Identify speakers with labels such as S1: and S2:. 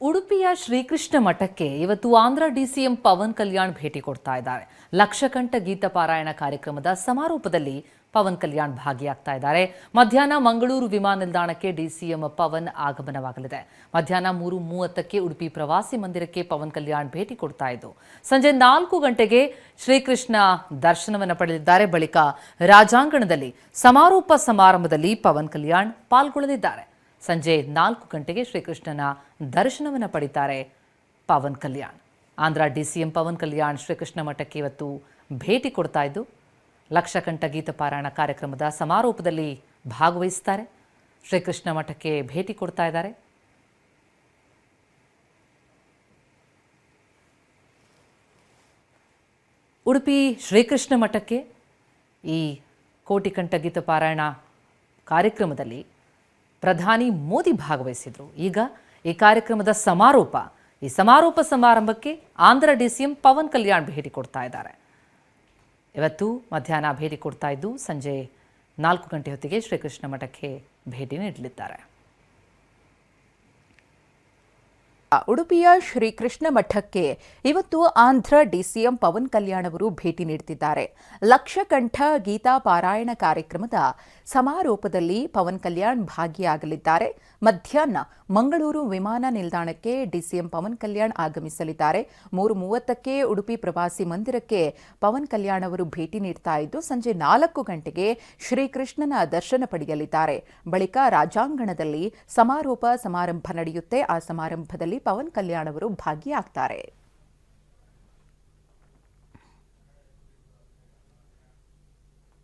S1: ಉಡುಪಿಯ ಶ್ರೀಕೃಷ್ಣ ಮಠಕ್ಕೆ ಇವತ್ತು ಆಂಧ್ರ ಡಿಸಿಎಂ ಪವನ್ ಕಲ್ಯಾಣ್ ಭೇಟಿ ಕೊಡ್ತಾ ಇದ್ದಾರೆ. ಲಕ್ಷಕಂಠ ಗೀತ ಪಾರಾಯಣ ಕಾರ್ಯಕ್ರಮದ ಸಮಾರೋಪದಲ್ಲಿ ಪವನ್ ಕಲ್ಯಾಣ್ ಭಾಗಿಯಾಗ್ತಾ ಇದ್ದಾರೆ. ಮಧ್ಯಾಹ್ನ ಮಂಗಳೂರು ವಿಮಾನ ನಿಲ್ದಾಣಕ್ಕೆ ಡಿಸಿಎಂ ಪವನ್ ಆಗಮನವಾಗಲಿದೆ. ಮಧ್ಯಾಹ್ನ 3:30ಕ್ಕೆ ಉಡುಪಿ ಪ್ರವಾಸಿ ಮಂದಿರಕ್ಕೆ ಪವನ್ ಕಲ್ಯಾಣ್ ಭೇಟಿ ಕೊಡ್ತಾ ಇದ್ದು ಸಂಜೆ 4 ಗಂಟೆಗೆ ಶ್ರೀಕೃಷ್ಣ ದರ್ಶನವನ್ನು ಪಡೆದಿದ್ದಾರೆ. ಬಳಿಕ ರಾಜಾಂಗಣದಲ್ಲಿ ಸಮಾರೋಪ ಸಮಾರಂಭದಲ್ಲಿ ಪವನ್ ಕಲ್ಯಾಣ್ ಪಾಲ್ಗೊಳ್ಳಲಿದ್ದಾರೆ. ಸಂಜೆ 4 ಗಂಟೆಗೆ ಶ್ರೀಕೃಷ್ಣನ ದರ್ಶನವನ್ನು ಪಡಿತಾರೆ ಪವನ್ ಕಲ್ಯಾಣ್. ಆಂಧ್ರ ಡಿಸಿಎಂ ಪವನ್ ಕಲ್ಯಾಣ್ ಶ್ರೀಕೃಷ್ಣ ಮಠಕ್ಕೆ ಇವತ್ತು ಭೇಟಿ ಕೊಡ್ತಾ ಇದ್ದು ಲಕ್ಷಕಂಠ ಗೀತ ಪಾರಾಯಣ ಕಾರ್ಯಕ್ರಮದ ಸಮಾರೋಪದಲ್ಲಿ ಭಾಗವಹಿಸ್ತಾರೆ. ಶ್ರೀಕೃಷ್ಣ ಮಠಕ್ಕೆ ಭೇಟಿ ಕೊಡ್ತಾ ಇದ್ದಾರೆ. ಉಡುಪಿ ಶ್ರೀಕೃಷ್ಣ ಮಠಕ್ಕೆ ಈ ಕೋಟಿಕಂಠ ಗೀತ ಪಾರಾಯಣ ಕಾರ್ಯಕ್ರಮದಲ್ಲಿ ಪ್ರಧಾನಿ ಮೋದಿ ಭಾಗವಹಿಸಿದರು. ಈಗ ಈ ಕಾರ್ಯಕ್ರಮದ ಸಮಾರೋಪ ಸಮಾರಂಭಕ್ಕೆ ಆಂಧ್ರ ಡಿಸಿಎಂ ಪವನ್ ಕಲ್ಯಾಣ್ ಭೇಟಿ ಕೊಡ್ತಾ ಇದ್ದಾರೆ. ಇವತ್ತು ಮಧ್ಯಾಹ್ನ ಭೇಟಿ ಕೊಡ್ತಾ ಇದ್ದು ಸಂಜೆ 4 ಗಂಟೆ ಹೊತ್ತಿಗೆ ಶ್ರೀಕೃಷ್ಣ ಮಠಕ್ಕೆ ಭೇಟಿ ನೀಡಲಿದ್ದಾರೆ.
S2: ಉಡುಪಿಯ ಶ್ರೀಕೃಷ್ಣ ಮಠಕ್ಕೆ ಇವತ್ತು ಆಂಧ್ರ ಡಿಸಿಎಂ ಪವನ್ ಕಲ್ಯಾಣ್ ಅವರು ಭೇಟಿ ನೀಡುತ್ತಿದ್ದಾರೆ. ಲಕ್ಷಕಂಠ ಗೀತಾ ಪಾರಾಯಣ ಕಾರ್ಯಕ್ರಮದ ಸಮಾರೋಪದಲ್ಲಿ ಪವನ್ ಕಲ್ಯಾಣ್ ಭಾಗಿಯಾಗಲಿದ್ದಾರೆ. ಮಧ್ಯಾಹ್ನ ಮಂಗಳೂರು ವಿಮಾನ ನಿಲ್ದಾಣಕ್ಕೆ ಡಿಸಿಎಂ ಪವನ್ ಕಲ್ಯಾಣ್ ಆಗಮಿಸಲಿದ್ದಾರೆ. 3:30ಕ್ಕೆ ಉಡುಪಿ ಪ್ರವಾಸಿ ಮಂದಿರಕ್ಕೆ ಪವನ್ ಕಲ್ಯಾಣ್ ಅವರು ಭೇಟಿ ನೀಡ್ತಾ ಇದ್ದು ಸಂಜೆ 4 ಗಂಟೆಗೆ ಶ್ರೀಕೃಷ್ಣನ ದರ್ಶನ ಪಡೆಯಲಿದ್ದಾರೆ. ಬಳಿಕ ರಾಜಾಂಗಣದಲ್ಲಿ ಸಮಾರೋಪ ಸಮಾರಂಭ ನಡೆಯುತ್ತೆ. ಆ ಸಮಾರಂಭದಲ್ಲಿ ಪವನ್ ಕಲ್ಯಾಣ್ ಅವರು ಭಾಗಿಯಾಗ್ತಾರೆ.